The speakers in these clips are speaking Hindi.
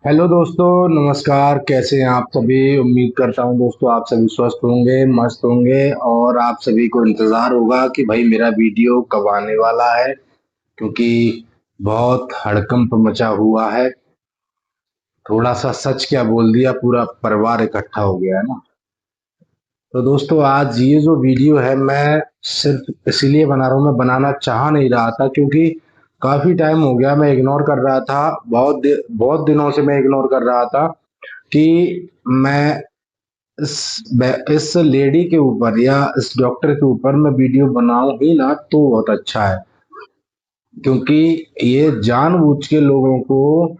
हेलो दोस्तों, नमस्कार। कैसे हैं आप सभी? उम्मीद करता हूं दोस्तों आप सभी स्वस्थ होंगे, मस्त होंगे और आप सभी को इंतजार होगा कि भाई मेरा वीडियो कब आने वाला है, क्योंकि बहुत हड़कंप मचा हुआ है। थोड़ा सा सच क्या बोल दिया, पूरा परिवार इकट्ठा हो गया है ना। तो दोस्तों आज ये जो वीडियो है मैं सिर्फ इसीलिए बना रहा हूँ, मैं बनाना चाह नहीं रहा था क्योंकि काफी टाइम हो गया मैं इग्नोर कर रहा था। बहुत दिनों से मैं इग्नोर कर रहा था कि मैं इस लेडी के ऊपर या इस डॉक्टर के ऊपर मैं वीडियो बनाऊं ही ना तो बहुत अच्छा है। क्योंकि ये जानबूझ के लोगों को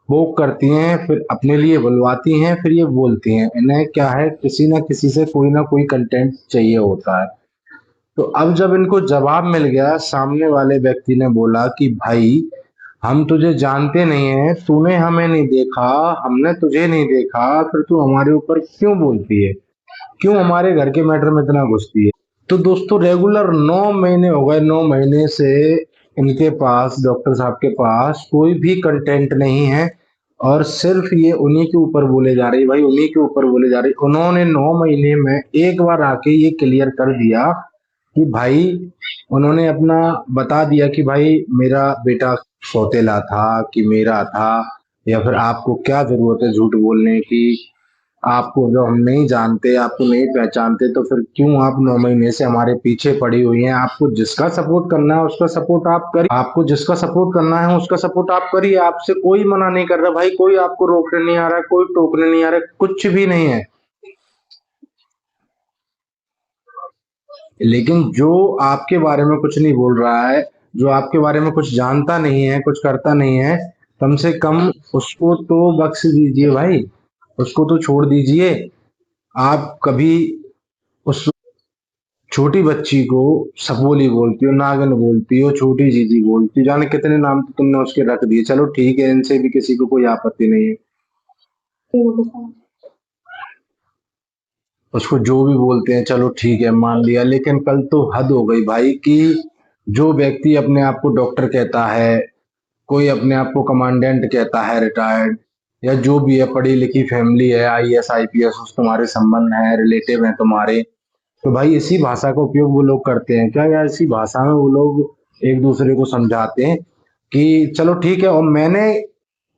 वो करती हैं, फिर अपने लिए बुलवाती हैं, फिर ये बोलती हैं। इन्हें क्या है, किसी ना किसी से कोई ना कोई कंटेंट चाहिए होता है। तो अब जब इनको जवाब मिल गया, सामने वाले व्यक्ति ने बोला कि भाई हम तुझे जानते नहीं हैं, तूने हमें नहीं देखा, हमने तुझे नहीं देखा, फिर तू हमारे ऊपर क्यों बोलती है, क्यों हमारे घर के मैटर में इतना घुसती है। तो दोस्तों रेगुलर 9 महीने हो गए, 9 महीने से इनके पास, डॉक्टर साहब के पास कोई भी कंटेंट नहीं है और सिर्फ ये उन्हीं के ऊपर बोले जा रही, भाई उन्हीं के ऊपर बोले जा रही। उन्होंने 9 महीने में एक बार आके ये क्लियर कर दिया कि भाई, उन्होंने अपना बता दिया कि भाई मेरा बेटा सौतेला था कि मेरा था, या फिर आपको क्या जरूरत है झूठ बोलने की। आपको जो हम नहीं जानते, आपको नहीं पहचानते, तो फिर क्यों आप 9 महीने से हमारे पीछे पड़ी हुई हैं? आपको जिसका सपोर्ट करना है उसका सपोर्ट आप करिए, आपको जिसका सपोर्ट करना है उसका सपोर्ट आप करिए। आपसे कोई मना नहीं कर रहा भाई, कोई आपको रोकने नहीं आ रहा, कोई टोकने नहीं आ रहा, कुछ भी नहीं है। लेकिन जो आपके बारे में कुछ नहीं बोल रहा है, जो आपके बारे में कुछ जानता नहीं है, कुछ करता नहीं है, कम से कम उसको तो बख्श दीजिए भाई, उसको तो छोड़ दीजिए। आप कभी उस छोटी बच्ची को सपोली बोलती हो, नागिन बोलती हो, छोटी जीजी बोलती हो, जाने कितने नाम तो तुमने उसके रख दिए। चलो ठीक है, इनसे भी किसी को कोई आपत्ति नहीं है, उसको जो भी बोलते हैं चलो ठीक है मान लिया। लेकिन कल तो हद हो गई भाई कि जो व्यक्ति अपने आप को डॉक्टर कहता है, कोई अपने आप को कमांडेंट कहता है रिटायर्ड, या जो भी है, पढ़ी लिखी फैमिली है, आईएएस आईपीएस, उस तुम्हारे संबंध है, रिलेटिव है तुम्हारे, तो भाई इसी भाषा का उपयोग वो लोग करते हैं क्या, या इसी भाषा में वो लोग एक दूसरे को समझाते हैं कि चलो ठीक है। और मैंने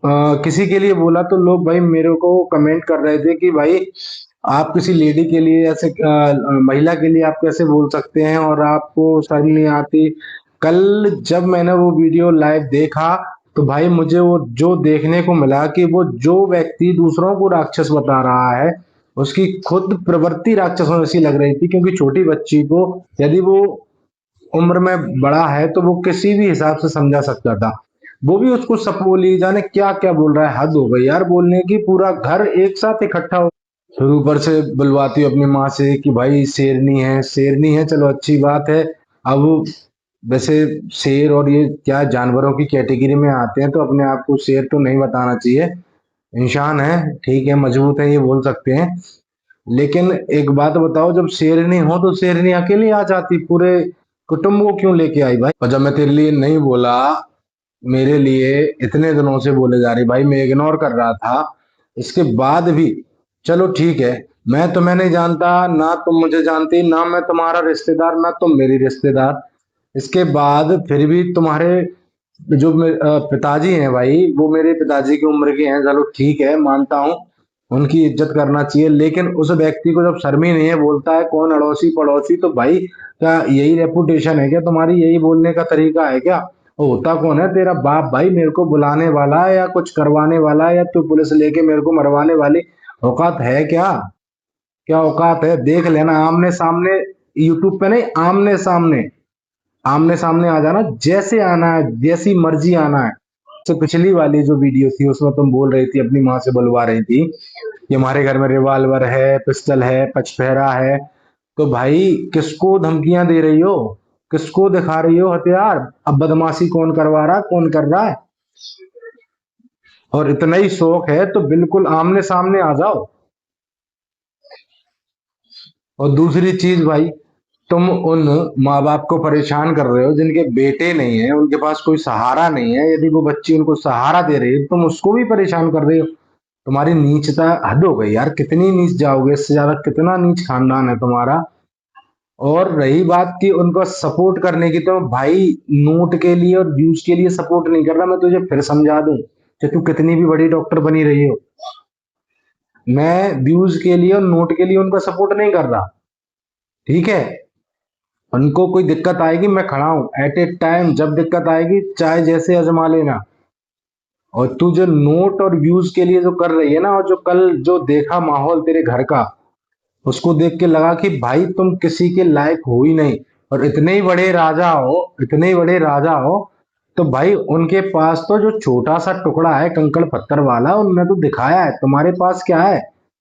किसी के लिए बोला तो लोग भाई मेरे को कमेंट कर रहे थे कि भाई आप किसी लेडी के लिए ऐसे, महिला के लिए आप कैसे बोल सकते हैं और आपको शर्म नहीं आती। कल जब मैंने वो वीडियो लाइव देखा तो भाई मुझे वो जो देखने को मिला कि वो जो व्यक्ति दूसरों को राक्षस बता रहा है, उसकी खुद प्रवृत्ति राक्षसों जैसी लग रही थी। क्योंकि छोटी बच्ची को यदि वो उम्र में बड़ा है तो वो किसी भी हिसाब से समझा सकता था, वो भी उसको सपोली जाने क्या क्या बोल रहा है। हद हो गई यार बोलने की, पूरा घर एक साथ इकट्ठा हो। फिर ऊपर से बुलवाती हूँ अपनी माँ से कि भाई शेरनी है, शेरनी है, चलो अच्छी बात है। अब वैसे शेर और ये क्या जानवरों की कैटेगरी में आते हैं, तो अपने आप को शेर तो नहीं बताना चाहिए, इंसान है, ठीक है, मजबूत है, ये बोल सकते हैं। लेकिन एक बात बताओ, जब शेरनी हो तो शेरनी अकेली आ जाती, पूरे कुटुंब को क्यों लेके आई भाई? और जब मैं तेरे लिए नहीं बोला, मेरे लिए इतने दिनों से बोले जा रही, भाई मैं इग्नोर कर रहा था, इसके बाद भी चलो ठीक है, मैं तुम्हें नहीं जानता ना तुम मुझे जानती, ना मैं तुम्हारा रिश्तेदार ना तुम मेरी रिश्तेदार। इसके बाद फिर भी तुम्हारे जो पिताजी हैं भाई, वो मेरे पिताजी की उम्र के हैं, चलो ठीक है मानता हूँ, उनकी इज्जत करना चाहिए। लेकिन उस व्यक्ति को जब शर्म ही नहीं है, बोलता है कौन अड़ोसी पड़ोसी, तो भाई क्या यही रेपुटेशन है क्या तुम्हारी, यही बोलने का तरीका है क्या? वो होता कौन है तेरा बाप भाई, मेरे को बुलाने वाला है या कुछ करवाने वाला है, या तू पुलिस लेके मेरे को मरवाने वाली औकात है क्या? क्या औकात है? देख लेना आमने सामने, यूट्यूब पे नहीं, आमने सामने, आमने सामने आ जाना, जैसे आना है, जैसी मर्जी आना है। तो पिछली वाली जो वीडियो थी उसमें तुम बोल रही थी, अपनी माँ से बुलवा रही थी कि हमारे घर में रिवॉल्वर है, पिस्टल है, पचफेरा है। तो भाई किसको धमकियां दे रही हो, किसको दिखा रही हो हथियार? अब बदमाशी कौन करवा रहा है, कौन कर रहा है? और इतना ही शौक है तो बिल्कुल आमने सामने आ जाओ। और दूसरी चीज भाई, तुम उन माँ बाप को परेशान कर रहे हो जिनके बेटे नहीं है, उनके पास कोई सहारा नहीं है। यदि वो बच्ची उनको सहारा दे रही है, तुम उसको भी परेशान कर रहे हो। तुम्हारी नीचता हद हो गई यार, कितनी नीच जाओगे, इससे ज्यादा कितना नीच खानदान है तुम्हारा। और रही बात की उनको सपोर्ट करने की, तो भाई नोट के लिए और व्यूज के लिए सपोर्ट नहीं कर रहा। मैं तुझे फिर समझा दूं कि तू कितनी भी बड़ी डॉक्टर बनी रही हो, मैं व्यूज के लिए और नोट के लिए उनका सपोर्ट नहीं कर रहा। ठीक है, उनको कोई दिक्कत आएगी, मैं खड़ा हूं एट ए टाइम। जब दिक्कत आएगी चाहे जैसे आजमा लेना। और तू जो नोट और व्यूज के लिए जो कर रही है ना, और जो कल जो देखा माहौल तेरे घर का, उसको देख के लगा कि भाई तुम किसी के लायक हो ही नहीं। और इतने ही बड़े राजा हो, इतने ही बड़े राजा हो, तो भाई उनके पास तो जो छोटा सा टुकड़ा है कंकड़ पत्थर वाला, उनने तो दिखाया है। तुम्हारे पास क्या है,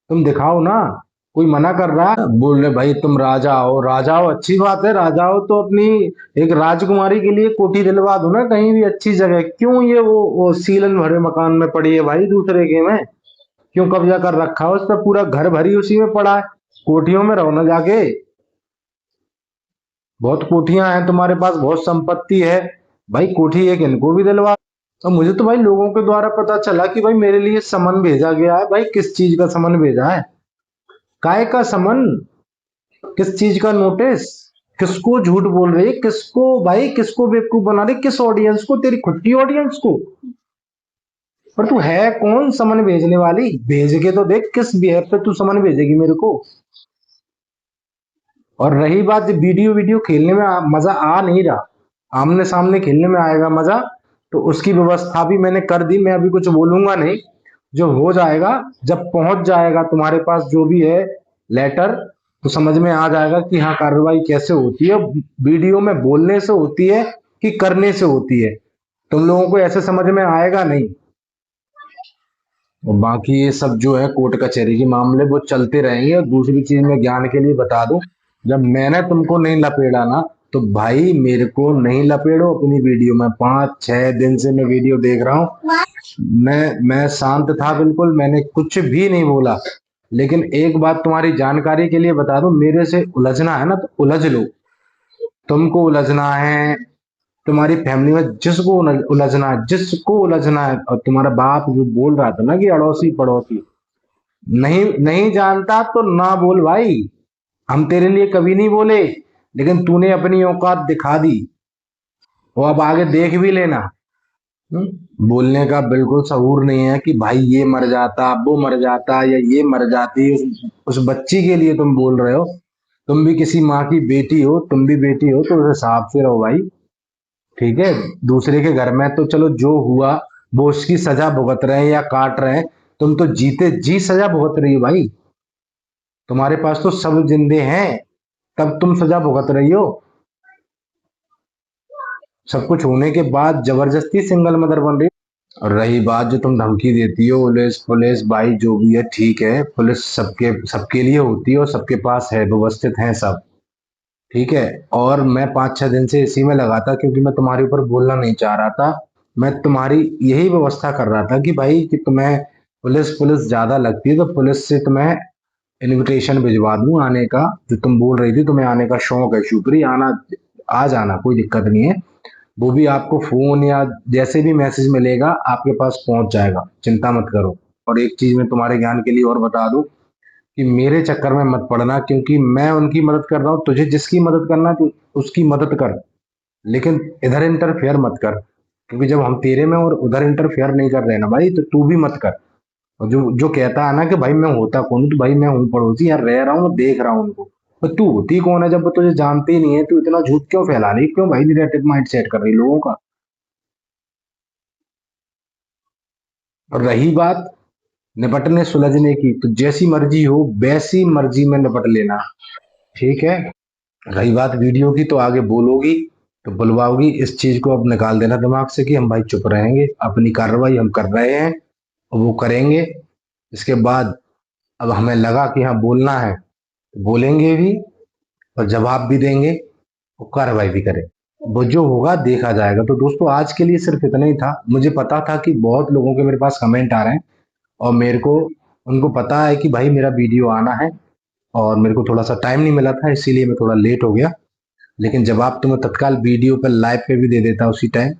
तुम दिखाओ ना। कोई मना कर रहा है? बोल रहे भाई तुम राजा हो, राजा हो अच्छी बात है, राजा हो तो अपनी एक राजकुमारी के लिए कोठी दिलवा दो ना कहीं भी अच्छी जगह। क्यों ये वो सीलन भरे मकान में पड़ी है भाई दूसरे के में? क्यों कब्जा कर रखा है उस पर? पूरा घर भरी उसी में पड़ा है। कोठियों में रहो ना जाके। बहुत कोठियां हैं तुम्हारे पास, बहुत संपत्ति है। भाई कोठी एक इनको भी दिलवा। और मुझे तो भाई लोगों के द्वारा पता चला कि भाई मेरे लिए समन भेजा गया है। भाई किस चीज का समन भेजा है? काय का समन? किस चीज का नोटिस? किसको झूठ बोल रही है? किसको भाई, किसको बेवकूफ बना रही? किस ऑडियंस को? तेरी खुद की ऑडियंस को? पर तू है कौन समन भेजने वाली? भेज के तो देख किस बिहेव पे तू समन भेजेगी मेरे को। और रही बात वीडियो वीडियो खेलने में मजा आ नहीं रहा, आमने सामने खेलने में आएगा मजा। तो उसकी व्यवस्था भी मैंने कर दी, मैं अभी कुछ बोलूंगा नहीं। जो हो जाएगा, जब पहुंच जाएगा तुम्हारे पास जो भी है लेटर, तो समझ में आ जाएगा कि हाँ कार्रवाई कैसे होती है। वीडियो में बोलने से होती है कि करने से होती है, तुम लोगों को ऐसे समझ में आएगा नहीं। और बाकी ये सब जो है कोर्ट कचहरी के मामले वो चलते रहेंगे। और दूसरी चीज मैं ज्ञान के लिए बता दूं, जब मैंने तुमको नहीं लपेड़ा ना, तो भाई मेरे को नहीं लपेड़ो अपनी वीडियो में। 5-6 दिन से मैं वीडियो देख रहा हूँ। मैं शांत था बिल्कुल, मैंने कुछ भी नहीं बोला। लेकिन एक बात तुम्हारी जानकारी के लिए बता दूं, मेरे से उलझना है ना तो उलझ लो। तुमको उलझना है, तुम्हारी फैमिली में जिसको उलझना है, जिसको उलझना है। और तुम्हारा बाप जो बोल रहा था ना कि अड़ोसी पड़ोसी, नहीं नहीं जानता तो ना बोल भाई। हम तेरे लिए कभी नहीं बोले, लेकिन तूने अपनी औकात दिखा दी। वो अब आगे देख भी लेना। बोलने का बिल्कुल सहूर नहीं है कि भाई ये मर जाता, वो मर जाता, या ये मर जाती। उस बच्ची के लिए तुम बोल रहे हो। तुम भी किसी माँ की बेटी हो, तुम भी बेटी हो, तो उस हिसाब से रहो भाई। ठीक है, दूसरे के घर में तो चलो जो हुआ वो उसकी सजा भुगत रहे हैं या काट रहे हैं। तुम तो जीते जी सजा भुगत रही हो भाई। तुम्हारे पास तो सब जिंदे हैं, तब तुम सजा भुगत रही हो। सब कुछ होने के बाद जबरदस्ती सिंगल मदर बन रही हो। और रही बात जो तुम धमकी देती हो, पुलिस पुलिस भाई जो भी है ठीक है, पुलिस सबके सबके लिए होती है और सबके पास है, व्यवस्थित है सब। ठीक है। और मैं 5-6 दिन से इसी में लगा था क्योंकि मैं तुम्हारे ऊपर बोलना नहीं चाह रहा था। मैं तुम्हारी यही व्यवस्था कर रहा था कि भाई कि तुम्हें पुलिस पुलिस ज्यादा लगती है, तो पुलिस से तुम्हें इनविटेशन भिजवा दूं आने का। जो तुम बोल रही थी तुम्हें आने का शौक है, शुक्रिया, आना, आ जाना, कोई दिक्कत नहीं है। वो भी आपको फोन या जैसे भी मैसेज मिलेगा आपके पास पहुंच जाएगा, चिंता मत करो। और एक चीज मैं तुम्हारे ज्ञान के लिए और बता दूं कि मेरे चक्कर में मत पड़ना, क्योंकि मैं उनकी मदद कर रहा हूँ। तुझे जिसकी मदद करना है तू उसकी मदद कर, लेकिन इधर इंटरफेयर मत कर। क्योंकि जब हम तेरे में और उधर इंटरफेयर नहीं कर रहे ना भाई, तो तू भी मत कर। और जो जो कहता है ना कि भाई मैं होता कौन हूं, तो भाई मैं हूँ पड़ोसी यार, रह रहा हूँ, देख रहा हूँ उनको। तो तू होती कौन है जब वो तुझे जानते ही नहीं है? तू इतना झूठ क्यों फैला रही, क्यों भाई निगेटिव माइंड सेट कर रही लोगों का? और रही बात निपटने सुलझने की, तो जैसी मर्जी हो वैसी मर्जी में निपट लेना। ठीक है। रही बात वीडियो की, तो आगे बोलोगी तो बुलवाओगी, इस चीज को अब निकाल देना दिमाग से कि हम भाई चुप रहेंगे, अपनी कार्रवाई हम कर रहे हैं और वो करेंगे। इसके बाद अब हमें लगा कि हाँ बोलना है तो बोलेंगे भी, और जवाब भी देंगे और कार्रवाई भी करें। वो जो होगा देखा जाएगा। तो दोस्तों आज के लिए सिर्फ इतना ही था। मुझे पता था कि बहुत लोगों के मेरे पास कमेंट आ रहे हैं, और मेरे को उनको पता है कि भाई मेरा वीडियो आना है। और मेरे को थोड़ा सा टाइम नहीं मिला था, इसीलिए मैं थोड़ा लेट हो गया। लेकिन जवाब तो मैं तत्काल वीडियो पर लाइव पे भी दे देता उसी टाइम।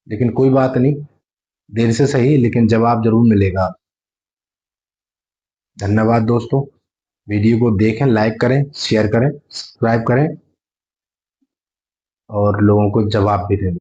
लेकिन कोई बात नहीं, देर से सही लेकिन जवाब जरूर मिलेगा। धन्यवाद दोस्तों। वीडियो को देखें, लाइक करें, शेयर करें, सब्सक्राइब करें और लोगों को जवाब भी दें।